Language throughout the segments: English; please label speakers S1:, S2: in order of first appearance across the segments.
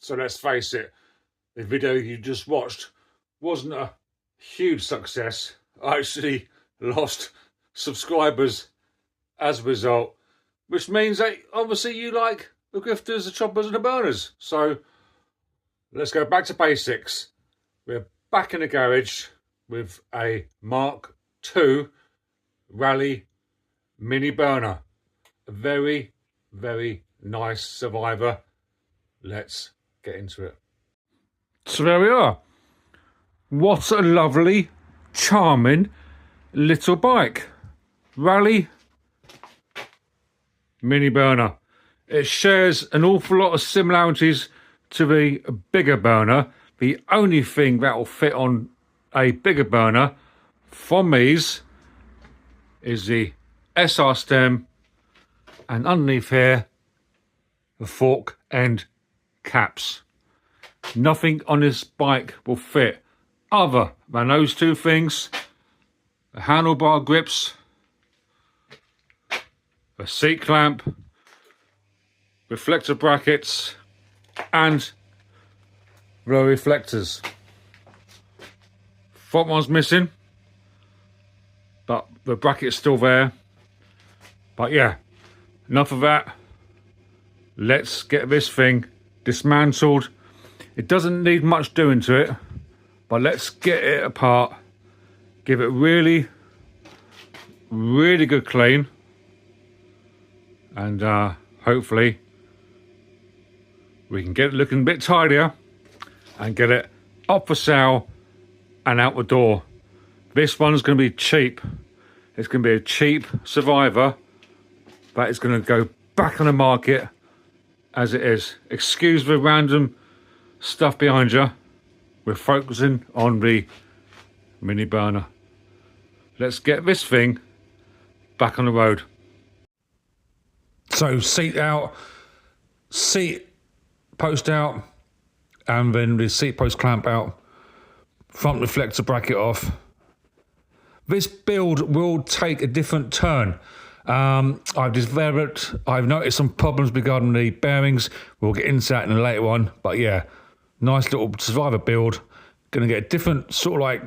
S1: So let's face it, the video you just watched wasn't a huge success. I actually lost subscribers as a result, which means that obviously you like the grifters, the choppers and the burners. So let's go back to basics. We're back in the garage with a Mark II RALEIGH Mini Burner. A very, very nice survivor. Let's get into it. So there we are. What a lovely, charming little bike. RALEIGH Mini Burner. It shares an awful lot of similarities to the bigger burner. The only thing that will fit on a bigger burner from these is the SR stem, and underneath here the fork end caps. Nothing on this bike will fit other than those two things: the handlebar grips, the seat clamp, reflector brackets and the reflectors. Front one's missing, but the bracket's still there. But yeah, enough of that. Let's get this thing dismantled. It doesn't need much doing to it, but let's get it apart, give it really good clean, and hopefully we can get it looking a bit tidier and get it up for sale and out the door. This one's going to be cheap. It's going to be a cheap survivor that is going to go back on the market as it is. Excuse the random stuff behind you. We're focusing on the mini burner. Let's get this thing back on the road. So seat out, seat post out, and then the seat post clamp out, front reflector bracket off. This build will take a different turn. I've developed, I've noticed some problems regarding the bearings. We'll get into that in a later one, but yeah, nice little survivor build. Gonna get a different sort of like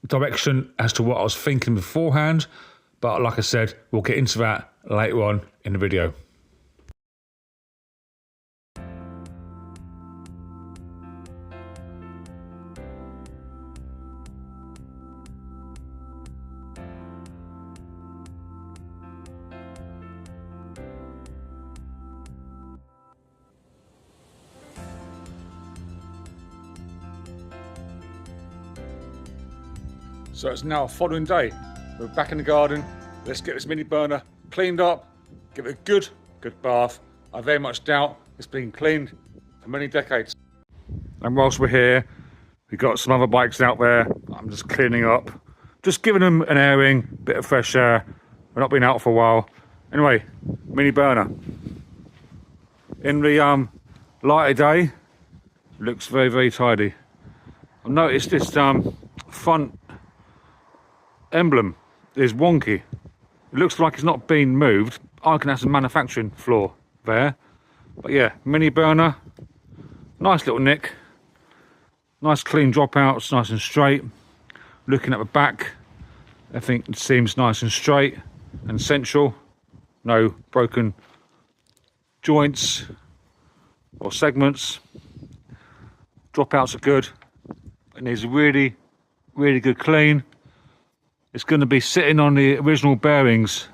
S1: direction as to what I was thinking beforehand, but like I said, we'll get into that later on in the video. So it's now a following day. We're back in the garden. Let's get this mini burner cleaned up, give it a good bath. I very much doubt it's been cleaned for many decades. And whilst we're here, we've got some other bikes out there. I'm just cleaning up, just giving them an airing, bit of fresh air. We've not been out for a while. Anyway, mini burner. In the light of day, looks very tidy. I've noticed this front emblem is wonky. It looks like it's not been moved. I reckon that's a manufacturing flaw there. But yeah, mini burner, nice little nick, nice clean dropouts, nice and straight. Looking at the back, I think it seems nice and straight and central. No broken joints or segments. Dropouts are good. It needs a really good clean. It's going to be sitting on the original bearings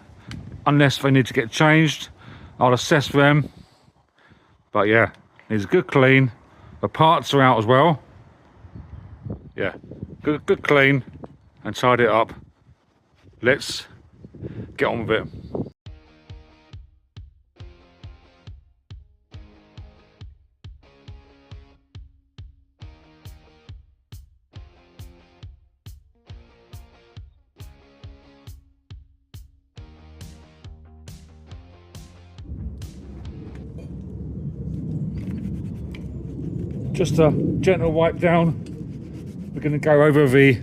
S1: unless they need to get changed. I'll assess them. But yeah, needs a good clean. The parts are out as well. Yeah, good clean and tidy it up. Let's get on with it. Just a gentle wipe down. We're going to go over the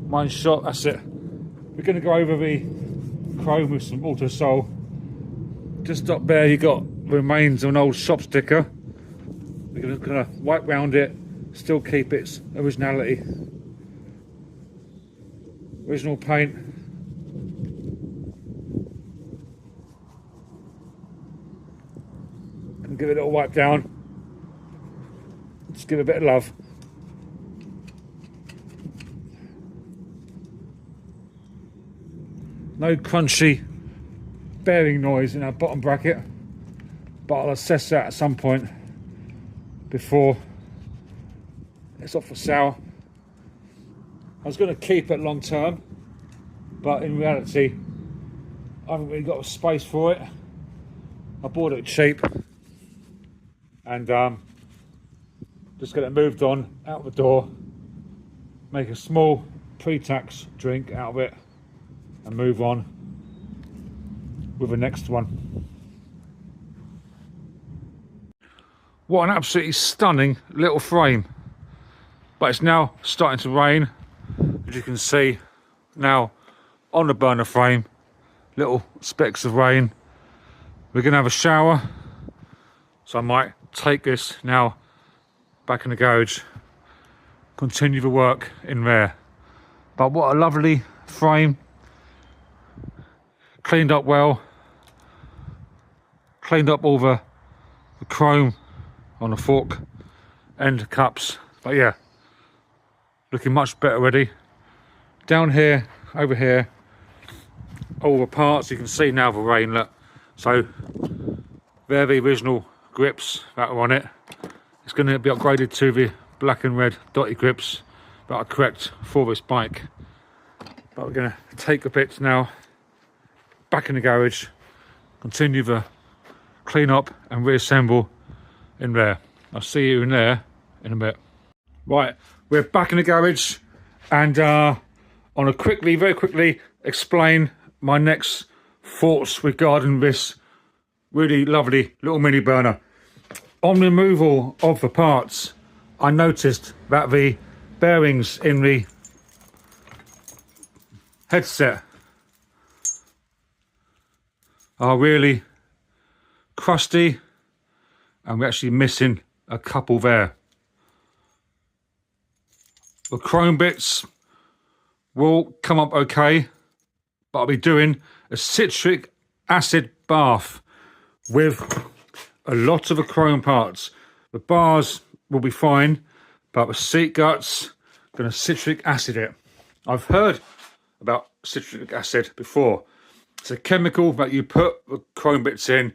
S1: mine shot. That's it. We're going to go over the chrome with some auto sol. Just up there, you got remains of an old shop sticker. We're gonna wipe round it, still keep its originality. Original paint. And give it a little wipe down. Just give it a bit of love. No crunchy bearing noise in our bottom bracket, but I'll assess that at some point before it's up for sale. I was going to keep it long term, but in reality I haven't really got a space for it. I bought it cheap and just get it moved on out the door, make a small pre-tax drink out of it and move on with the next one. What an absolutely stunning little frame. But it's now starting to rain, as you can see now on the burner frame, little specks of rain. We're gonna have a shower, so I might take this now back in the garage, continue the work in there. But what a lovely frame. Cleaned up well, cleaned up all the chrome on the fork end cups, but yeah, looking much better already. Down here, over here, all the parts, you can see now the rain, look. So they're the original grips that are on it. It's going to be upgraded to the black and red dotty grips that are correct for this bike. But we're going to take the bits now back in the garage, continue the clean up and reassemble in there. I'll see you in there in a bit. Right, we're back in the garage, and I want to very quickly explain my next thoughts regarding this really lovely little mini burner. On removal of the parts, I noticed that the bearings in the headset are really crusty, and we're actually missing a couple there. The chrome bits will come up okay, but I'll be doing a citric acid bath with a lot of the chrome parts. The bars will be fine, but the seat guts, I'm going to citric acid it. I've heard about citric acid before. It's a chemical that you put the chrome bits in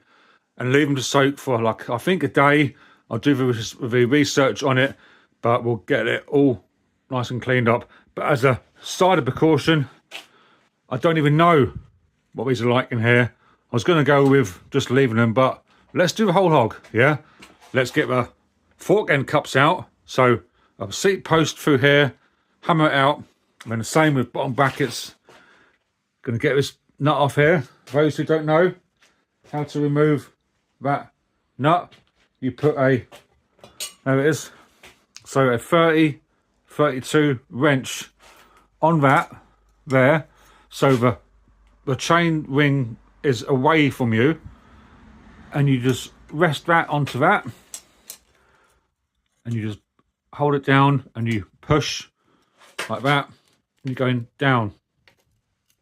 S1: and leave them to soak for, like, I think a day. I'll do the research on it, but we'll get it all nice and cleaned up. But as a side of precaution, I don't even know what these are like in here. I was going to go with just leaving them, but let's do the whole hog, yeah? Let's get the fork end cups out. So a seat post through here, hammer it out, and then the same with bottom brackets. Going to get this nut off here. For those who don't know how to remove that nut, you put there it is, so a 32 wrench on that there, so the chain ring is away from you, and you just rest that onto that, and you just hold it down and you push like that, and you're going down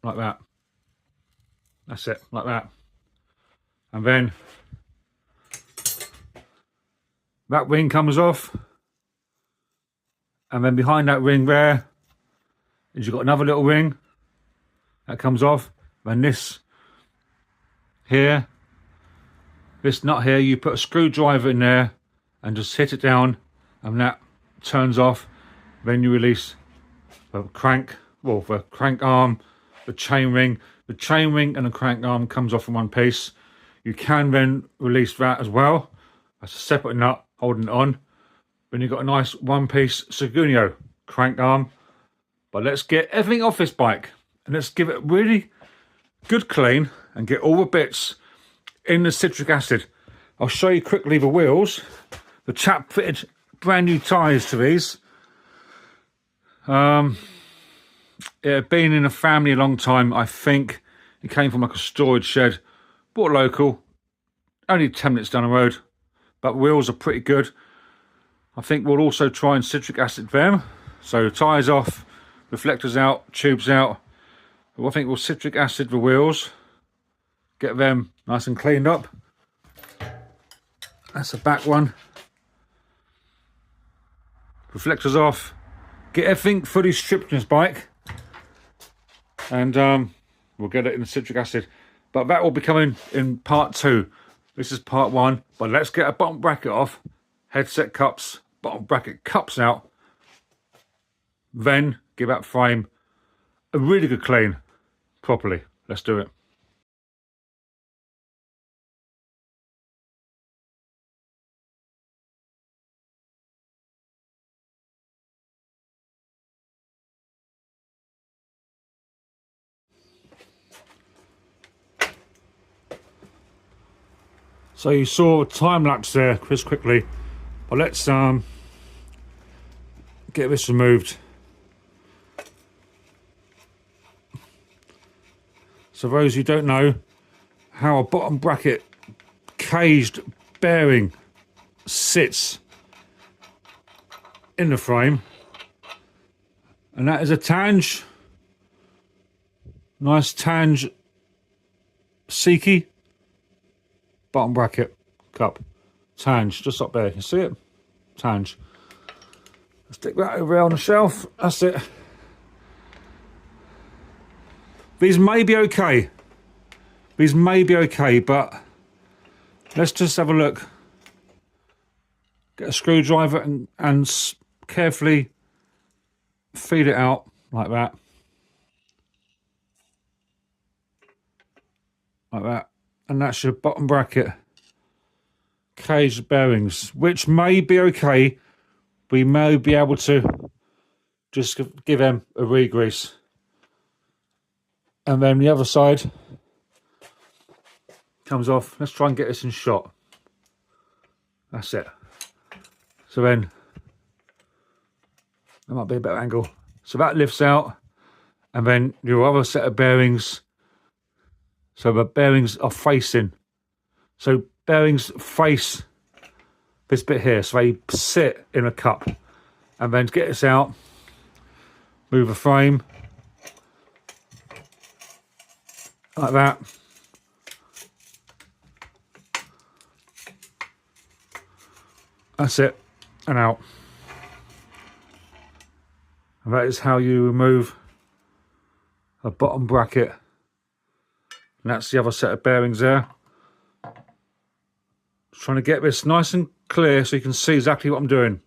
S1: like that. That's it, like that. And then that ring comes off, and then behind that ring there is you've got another little ring that comes off. And this here, this nut here, you put a screwdriver in there and just hit it down, and that turns off. Then you release the crank, well, the crank arm, the chain ring. The chain ring and the crank arm comes off in one piece. You can then release that as well. That's a separate nut holding it on. Then you've got a nice one-piece Seguno crank arm. But let's get everything off this bike, and let's give it a really good clean and get all the bits in the citric acid. I'll show you quickly the wheels. The chap fitted brand new tyres to these. It had been in a family a long time. I think it came from like a storage shed. Bought local. only 10 minutes down the road, but wheels are pretty good. I think we'll also try and citric acid them. So tyres off, reflectors out, tubes out. I think we'll citric acid the wheels, get them nice and cleaned up. That's the back one. Reflectors off, get everything fully stripped in this bike, and we'll get it in the citric acid. But that will be coming in part 2. This is part 1, but let's get a bottom bracket off, headset cups, bottom bracket cups out, then give that frame a really good clean, properly. Let's do it. So you saw a time lapse there, Chris, quickly, but let's get this removed. So those who don't know how a bottom bracket caged bearing sits in the frame, and that is a Tange, nice Tange Seiki bottom bracket cup. Tange, just up there, you see it? Tange. Stick that over there on the shelf, that's it. These may be okay. These may be okay, but let's just have a look. Get a screwdriver and carefully feed it out like that. Like that. And that's your bottom bracket cage bearings, which may be okay. We may be able to just give them a re-grease. And then the other side comes off. Let's try and get this in shot. That's it. So then, that might be a better angle. So that lifts out, and then your other set of bearings. So the bearings are facing. So bearings face this bit here. So they sit in a cup. And then to get this out, move the frame. Like that. That's it. And out. And that is how you remove a bottom bracket. And that's the other set of bearings there. Just trying to get this nice and clear so you can see exactly what I'm doing.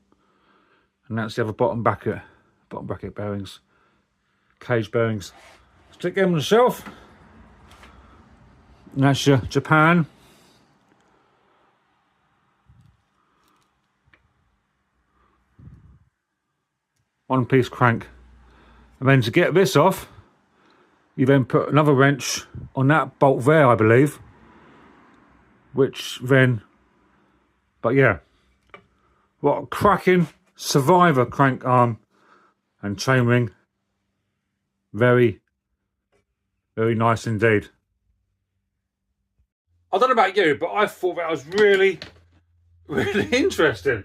S1: And that's the other bottom bracket bearings. Cage bearings. Stick them on the shelf. And that's your Japan. One piece crank. And then to get this off, you then put another wrench on that bolt there, I believe. Which then, but yeah. What a cracking Survivor crank arm and chainring. Very, very nice indeed. I don't know about you, but I thought that was really, really interesting.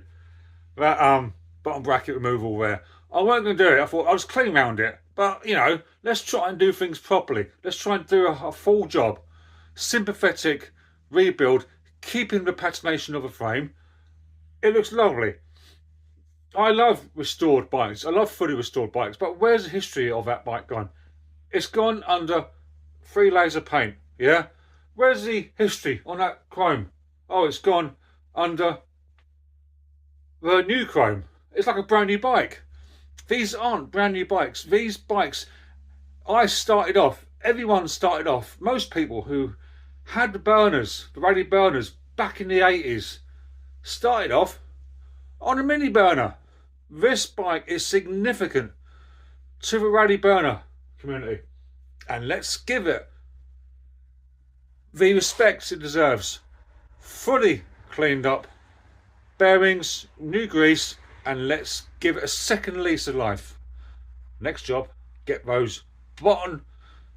S1: That bottom bracket removal there. I wasn't going to do it. I thought I was clean around it. But, you know, let's try and do things properly. Let's try and do a full job. Sympathetic rebuild, keeping the patination of the frame. It looks lovely. I love restored bikes. I love fully restored bikes. But where's the history of that bike gone? It's gone under 3 layers of paint, yeah? Where's the history on that chrome? Oh, it's gone under the new chrome. It's like a brand new bike. These aren't brand new bikes. These bikes, everyone started off, most people who had the burners, the Raleigh burners back in the 80s, started off on a mini burner. This bike is significant to the Raleigh burner community. And let's give it the respect it deserves. Fully cleaned up, bearings, new grease, and let's give it a second lease of life. Next job, get those bottom,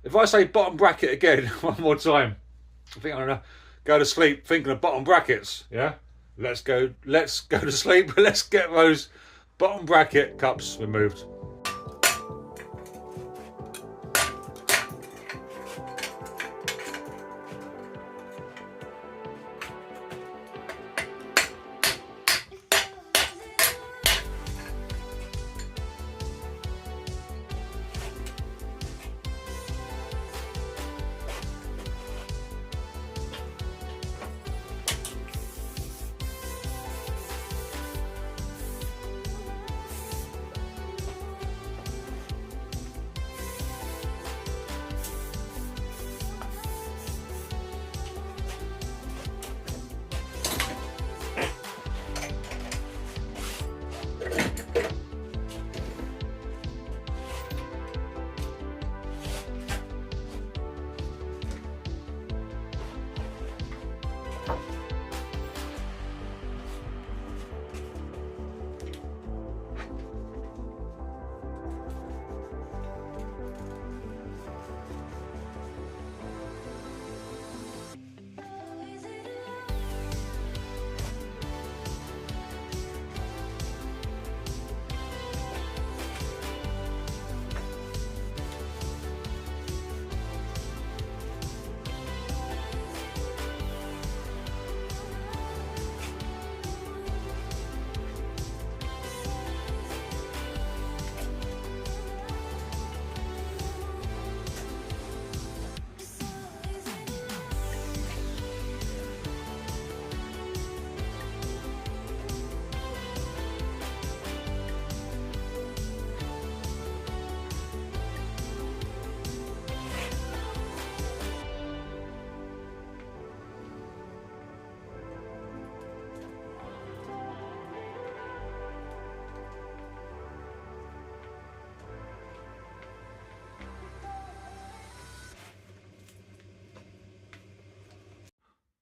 S1: if I say bottom bracket again one more time, I think I'm gonna go to sleep thinking of bottom brackets, yeah? Let's go to sleep, let's get those bottom bracket cups removed.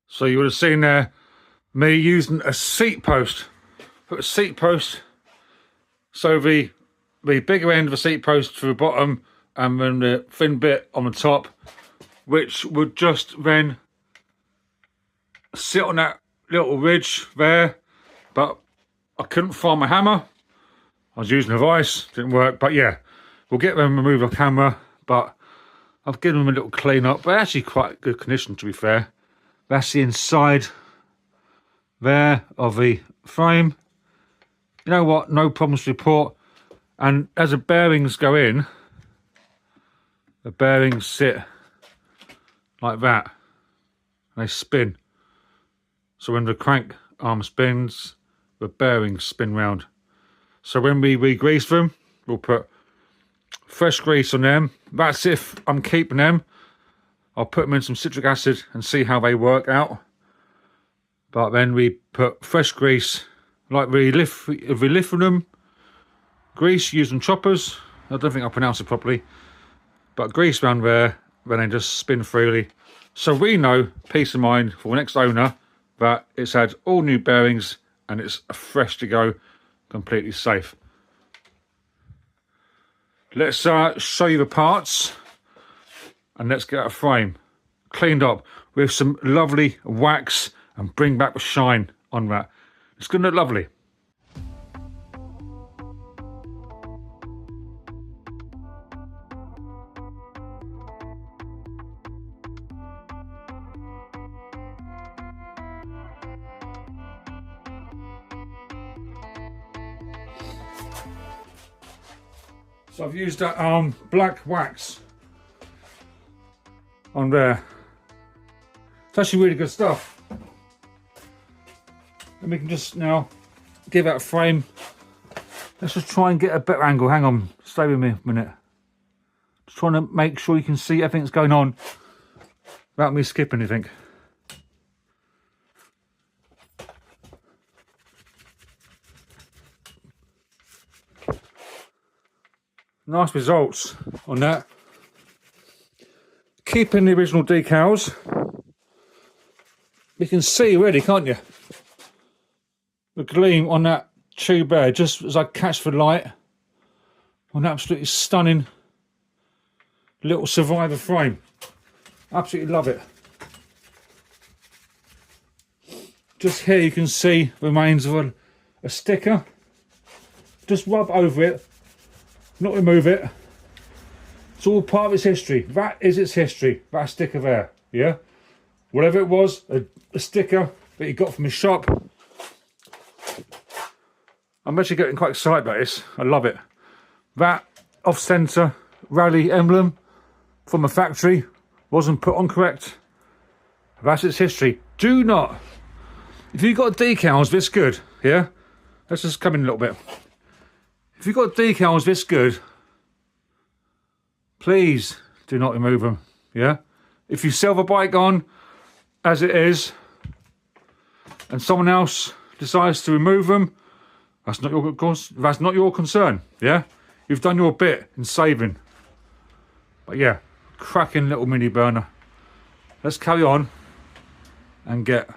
S1: So you would have seen there me using a seat post. Put a seat post, so the bigger end of the seat post to the bottom, and then the thin bit on the top, which would just then sit on that little ridge there. But I couldn't find my hammer. I was using a vise, didn't work. But yeah, we'll get them remove the camera. But I've given them a little clean up. But actually quite good condition, to be fair. That's the inside there of the frame. You know what? No problems to report. And as the bearings go in, the bearings sit like that. And they spin. So when the crank arm spins, the bearings spin round. So when we re-grease them, we'll put fresh grease on them. That's if I'm keeping them. I'll put them in some citric acid and see how they work out. But then we put fresh grease, like we lift from them. Grease using choppers. I don't think I pronounced it properly. But grease around there, then they just spin freely. So we know, peace of mind for the next owner, that it's had all new bearings and it's fresh to go, completely safe. Let's show you the parts. And let's get a frame cleaned up with some lovely wax and bring back the shine on that. It's going to look lovely. So I've used that black wax on there. It's actually really good stuff. And we can just now give that a frame. Let's just try and get a better angle. Hang on, stay with me a minute. Just trying to make sure you can see everything that's going on without me skipping anything. Nice results on that. Keeping the original decals. You can see already, can't you? The gleam on that tube there, just as I catch the light on that absolutely stunning little Survivor frame. Absolutely love it. Just here you can see the remains of a sticker. Just rub over it, not remove it. It's all part of its history. That is its history, that sticker there, yeah? Whatever it was, a sticker that you got from the shop. I'm actually getting quite excited about this. I love it. That off-centre Raleigh emblem from a factory wasn't put on correct. That's its history. Do not, if you've got decals this good, yeah? Let's just come in a little bit. If you've got decals this good, please do not remove them, yeah? If you sell the bike on as it is, and someone else decides to remove them, that's not your concern, yeah? You've done your bit in saving. But yeah, cracking little mini burner. Let's carry on and get the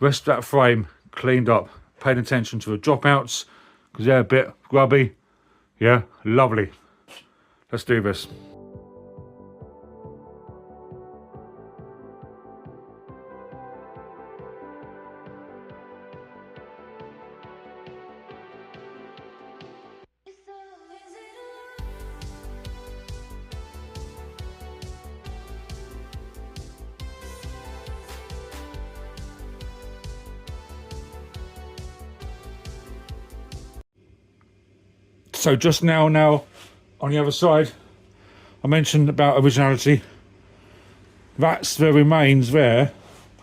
S1: rest of that frame cleaned up. Paying attention to the dropouts, because they're a bit grubby. Yeah, lovely. Let's do this. So just now on the other side, I mentioned about originality. That's the remains there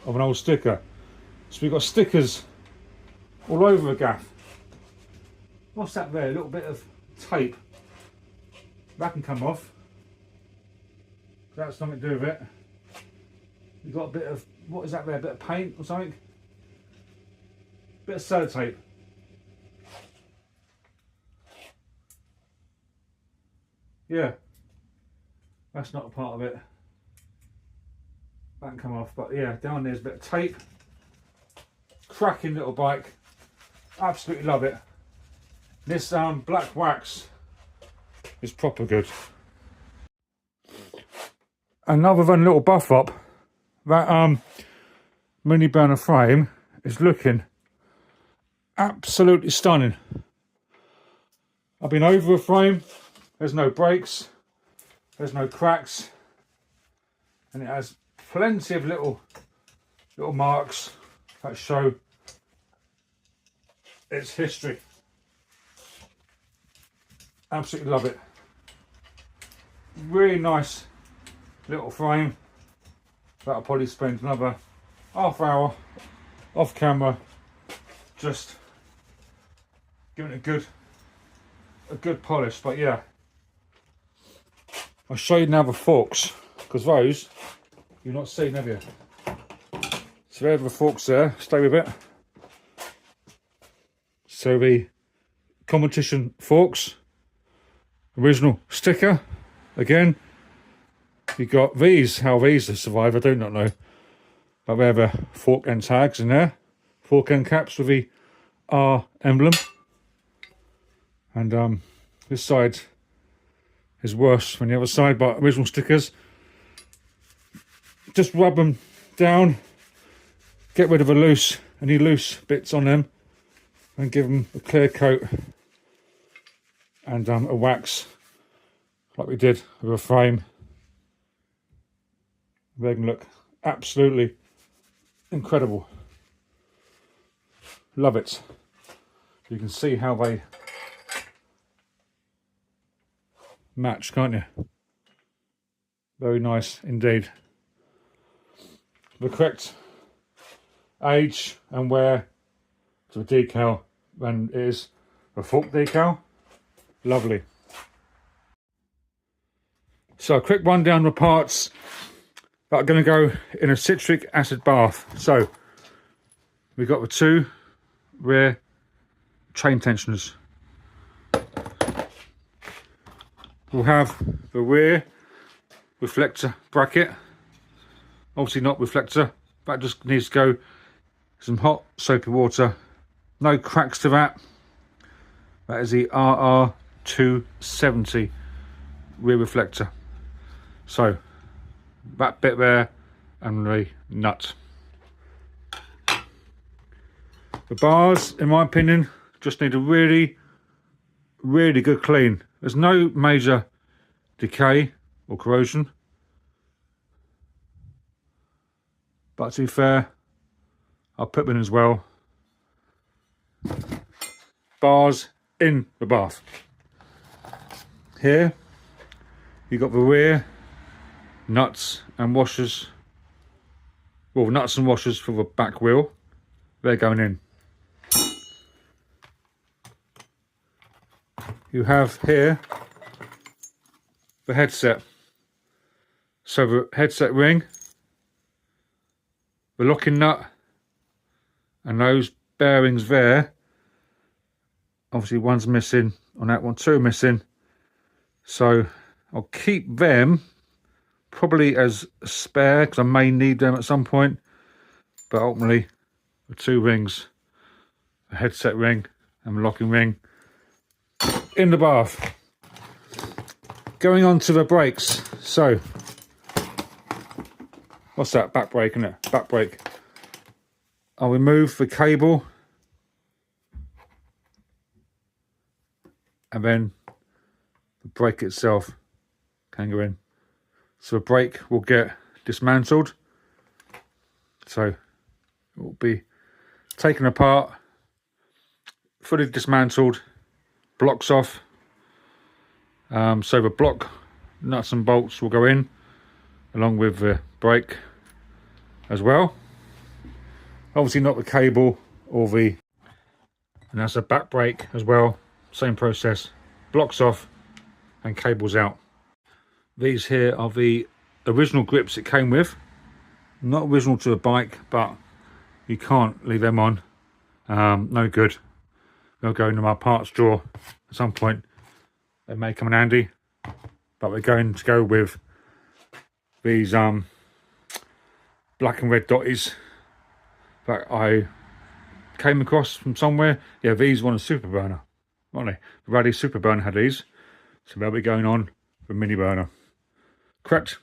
S1: of an old sticker. So we've got stickers all over the gaff. What's that there? A little bit of tape. That can come off. That's something to do with it. We've got a bit of, what is that there? A bit of paint or something? Bit of sellotape. Yeah, that's not a part of it. That can come off, but yeah, down there's a bit of tape. Cracking little bike. Absolutely love it. This black wax is proper good. Another than little buff up, that mini burner frame is looking absolutely stunning. I've been over the frame. There's no breaks, there's no cracks, and it has plenty of little marks that show its history. Absolutely love it. Really nice little frame. That'll probably spend another half hour off camera just giving it a good polish. But yeah, I'll show you now the forks, because those you've not seen, have you? So there are the forks there, stay with it. So the competition forks, original sticker, again. You got these, how these have survived, I do not know. But we have a fork end tags in there, fork end caps with the R emblem. And this side is worse than the other side, but original stickers. Just rub them down, get rid of any loose bits on them, and give them a clear coat and a wax like we did with a frame. They can look absolutely incredible. Love it. You can see how they match, can't you? Very nice indeed. The correct age and wear to the decal, and it is a fork decal. Lovely. So a quick rundown of the parts that are going to go in a citric acid bath. So we've got the two rear chain tensioners. We'll have the rear reflector bracket, obviously not reflector, that just needs to go some hot soapy water. No cracks to that. That is the RR270 rear reflector. So that bit there and the nut. The bars, in my opinion, just need a really good clean. There's no major decay or corrosion, but to be fair, I'll put them in as well. Bars in the bath. Here you've got the rear nuts and washers, well, nuts and washers for the back wheel. They're going in. You have here the headset. So the headset ring, the locking nut, and those bearings there. Obviously one's missing on that one, two are missing. So I'll keep them probably as a spare because I may need them at some point. But ultimately, the two rings, the headset ring and the locking ring, in the bath. Going on to the brakes. So, what's that? Back brake, isn't it? Back brake. I'll remove the cable. And then the brake itself can go in. So the brake will get dismantled. So it will be taken apart, fully dismantled, blocks off. So the block nuts and bolts will go in along with the brake as well. Obviously not the cable or the, and that's a back brake as well. Same process, blocks off and cables out. These here are the original grips it came with. Not original to the bike, but you can't leave them on. No good. They'll go into my parts drawer at some point. They may come in handy, but we're going to go with these black and red dotties that I came across from somewhere. Yeah, these were on a super burner, weren't they? The Raleigh super burner had these, so they'll be going on the mini burner. Correct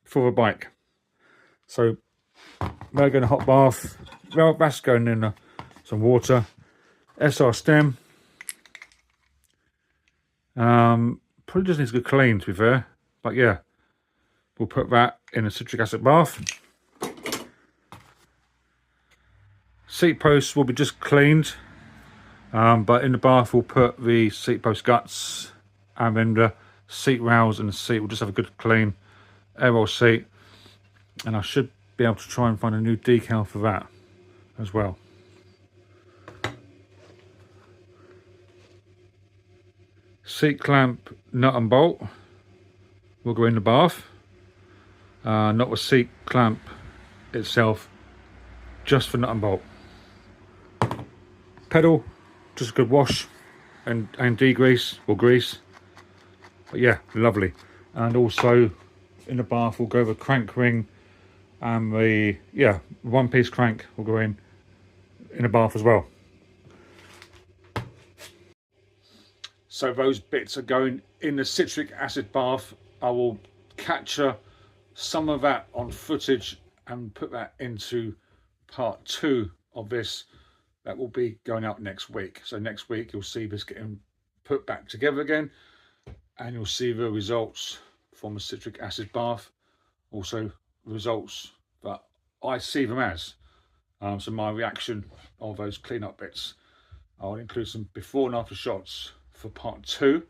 S1: for the bike. So they're going to hot bath. Well, that's going in some water. SR stem. Probably just needs a good clean, to be fair. But yeah, we'll put that in a citric acid bath. Seat posts will be just cleaned, but in the bath we'll put the seat post guts and then the seat rails, and the seat will just have a good clean air roll seat. And I should be able to try and find a new decal for that as well. Seat clamp, nut and bolt will go in the bath. Not the seat clamp itself, just for nut and bolt. Pedal, just a good wash and degrease or grease. But yeah, lovely. And also in the bath we'll go the crank ring and the one piece crank will go in the bath as well. So those bits are going in the citric acid bath. I will capture some of that on footage and put that into part 2 of this. That will be going out next week. So next week you'll see this getting put back together again, and you'll see the results from the citric acid bath. Also results that I see them as. So my reaction of those cleanup bits. I'll include some before and after shots for part 2.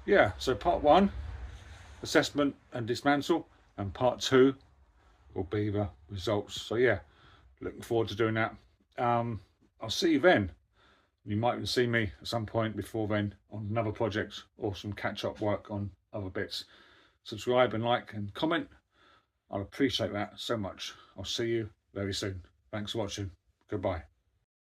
S1: Yeah, so part 1, assessment and dismantle, and part 2 will be the results. So yeah, looking forward to doing that. I'll see you then. You might even see me at some point before then on another project or some catch-up work on other bits. Subscribe and like and comment. I'll appreciate that so much. I'll see you very soon. Thanks for watching. Goodbye.